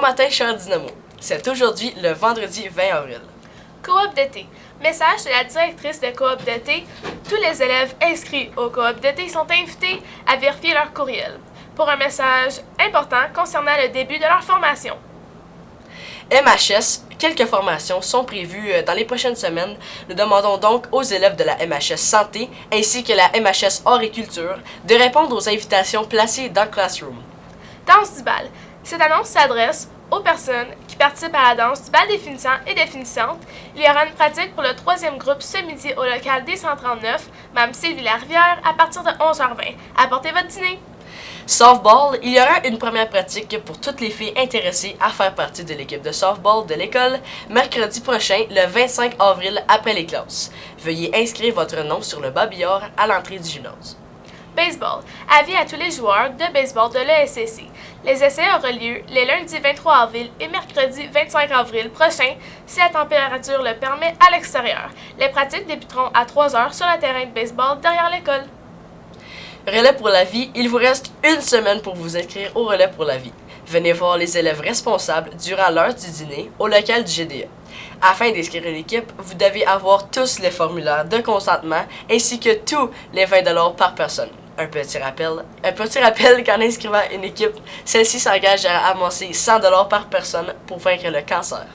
matin, chers Dynamo. C'est aujourd'hui le vendredi 20 avril. Coop d'été. Message de la directrice de Coop d'été. Tous les élèves inscrits au Coop d'été sont invités à vérifier leur courriel pour un message important concernant le début de leur formation. MHS, quelques formations sont prévues dans les prochaines semaines. Nous demandons donc aux élèves de la MHS Santé ainsi que la MHS Horticulture de répondre aux invitations placées dans Classroom. Danse du bal. Cette annonce s'adresse aux personnes qui participent à la danse du bal des finissants et des finissantes. Il y aura une pratique pour le 3e groupe ce midi au local D139, Mme Sylvie Larivière, à partir de 11h20. Apportez votre dîner. Softball, il y aura une première pratique pour toutes les filles intéressées à faire partie de l'équipe de softball de l'école mercredi prochain, le 25 avril, après les classes. Veuillez inscrire votre nom sur le babillard à l'entrée du gymnase. Baseball. Avis à tous les joueurs de baseball de l'ESCC. Les essais auront lieu les lundis 23 avril et mercredi 25 avril prochain si la température le permet à l'extérieur. Les pratiques débuteront à 3h sur le terrain de baseball derrière l'école. Relais pour la vie, il vous reste une semaine pour vous inscrire au Relais pour la vie. Venez voir les élèves responsables durant l'heure du dîner au local du GDE. Afin d'inscrire une équipe, vous devez avoir tous les formulaires de consentement ainsi que tous les 20 $ par personne. Un petit rappel qu'en inscrivant une équipe, celle-ci s'engage à amasser 100 $ par personne pour vaincre le cancer.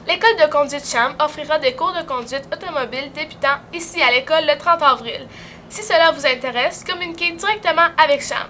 L'école de conduite CHAM offrira des cours de conduite automobile débutant ici à l'école le 30 avril. Si cela vous intéresse, communiquez directement avec CHAM.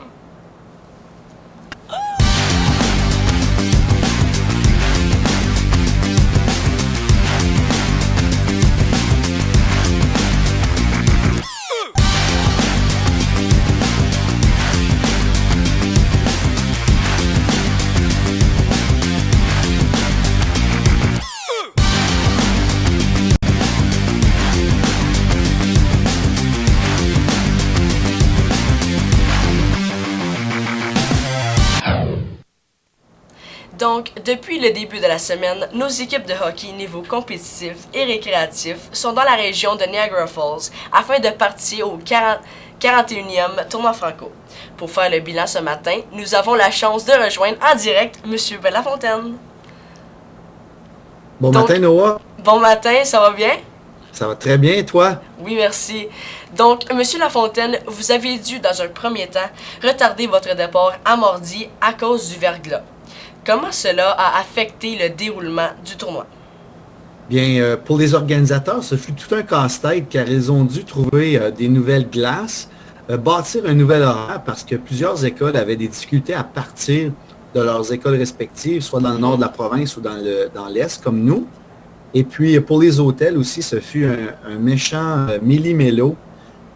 Donc, depuis le début de la semaine, nos équipes de hockey niveau compétitif et récréatif sont dans la région de Niagara Falls afin de participer au 41e tournoi franco. Pour faire le bilan ce matin, nous avons la chance de rejoindre en direct M. Lafontaine. Bon matin, Noah. Bon matin, ça va bien? Ça va très bien, et toi? Oui, merci. Donc, M. Lafontaine, vous avez dû, dans un premier temps, retarder votre départ à mardi à cause du verglas. Comment cela a affecté le déroulement du tournoi? Bien, pour les organisateurs, ce fut tout un casse-tête car ils ont dû trouver des nouvelles glaces, bâtir un nouvel horaire parce que plusieurs écoles avaient des difficultés à partir de leurs écoles respectives, soit dans le nord de la province ou dans l'est, comme nous. Et puis, pour les hôtels aussi, ce fut un méchant millimélo.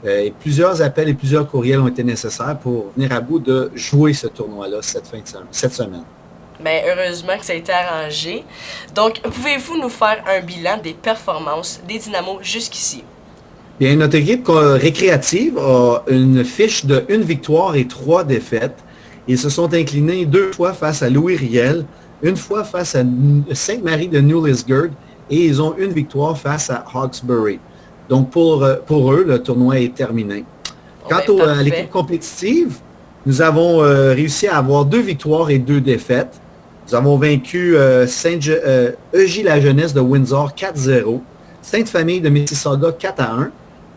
Et plusieurs appels et plusieurs courriels ont été nécessaires pour venir à bout de jouer ce tournoi-là cette semaine. Bien, heureusement que ça a été arrangé. Donc, pouvez-vous nous faire un bilan des performances des Dynamos jusqu'ici? Bien, notre équipe récréative a une fiche de 1 victoire et 3 défaites. Ils se sont inclinés 2 fois face à Louis Riel, 1 fois face à Sainte-Marie de New Lisgard et ils ont 1 victoire face à Hawkesbury. Donc, pour eux, le tournoi est terminé. Quant à l'équipe compétitive, nous avons réussi à avoir 2 victoires et 2 défaites. Nous avons vaincu Eugie-la Jeunesse de Windsor 4-0, Sainte-Famille de Mississauga 4-1,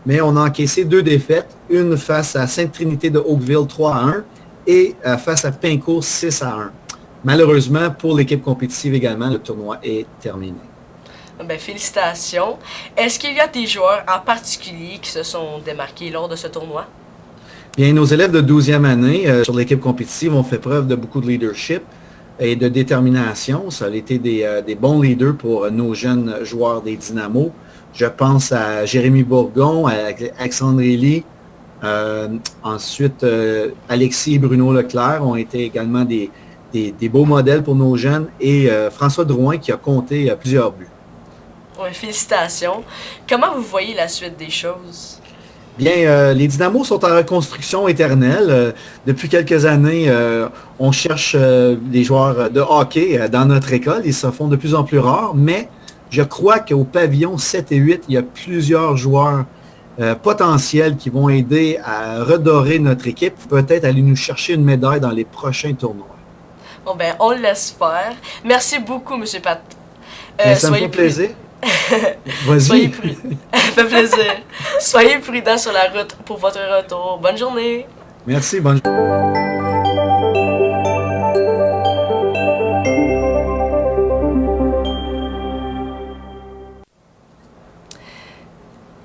mais on a encaissé 2 défaites, une face à Sainte-Trinité de Oakville 3-1 et face à Pincourt 6-1. Malheureusement, pour l'équipe compétitive également, le tournoi est terminé. Bien, félicitations. Est-ce qu'il y a des joueurs en particulier qui se sont démarqués lors de ce tournoi? Bien, nos élèves de 12e année sur l'équipe compétitive ont fait preuve de beaucoup de leadership et de détermination. Ça a été des bons leaders pour nos jeunes joueurs des Dynamos. Je pense à Jérémy Bourgon, à Alexandre Elie. Ensuite, Alexis et Bruno Leclerc ont été également des beaux modèles pour nos jeunes. Et François Drouin qui a compté plusieurs buts. Ouais, félicitations. Comment vous voyez la suite des choses? Bien, les Dynamos sont en reconstruction éternelle. Depuis quelques années, on cherche des joueurs de hockey dans notre école. Ils se font de plus en plus rares, mais je crois qu'au pavillon 7 et 8, il y a plusieurs joueurs potentiels qui vont aider à redorer notre équipe, peut-être aller nous chercher une médaille dans les prochains tournois. Bon ben, on l'espère. Merci beaucoup, Monsieur Pat. Ça me fait plaisir. Soyez Vas-y. prudents. Ça fait plaisir. Soyez prudents sur la route pour votre retour. Bonne journée. Merci, bonne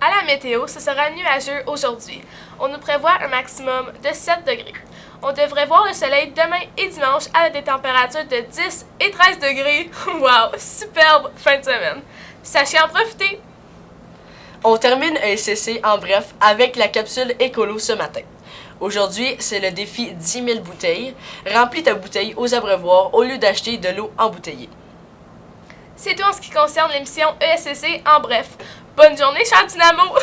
À la météo, ce sera nuageux aujourd'hui. On nous prévoit un maximum de 7 degrés. On devrait voir le soleil demain et dimanche avec des températures de 10 et 13 degrés. Wow, superbe fin de semaine. Sachez en profiter! On termine un SCC en bref avec la capsule écolo ce matin. Aujourd'hui, c'est le défi 10 000 bouteilles. Remplis ta bouteille aux abreuvoirs au lieu d'acheter de l'eau embouteillée. C'est tout en ce qui concerne l'émission ESCC en bref. Bonne journée, chers Dynamo!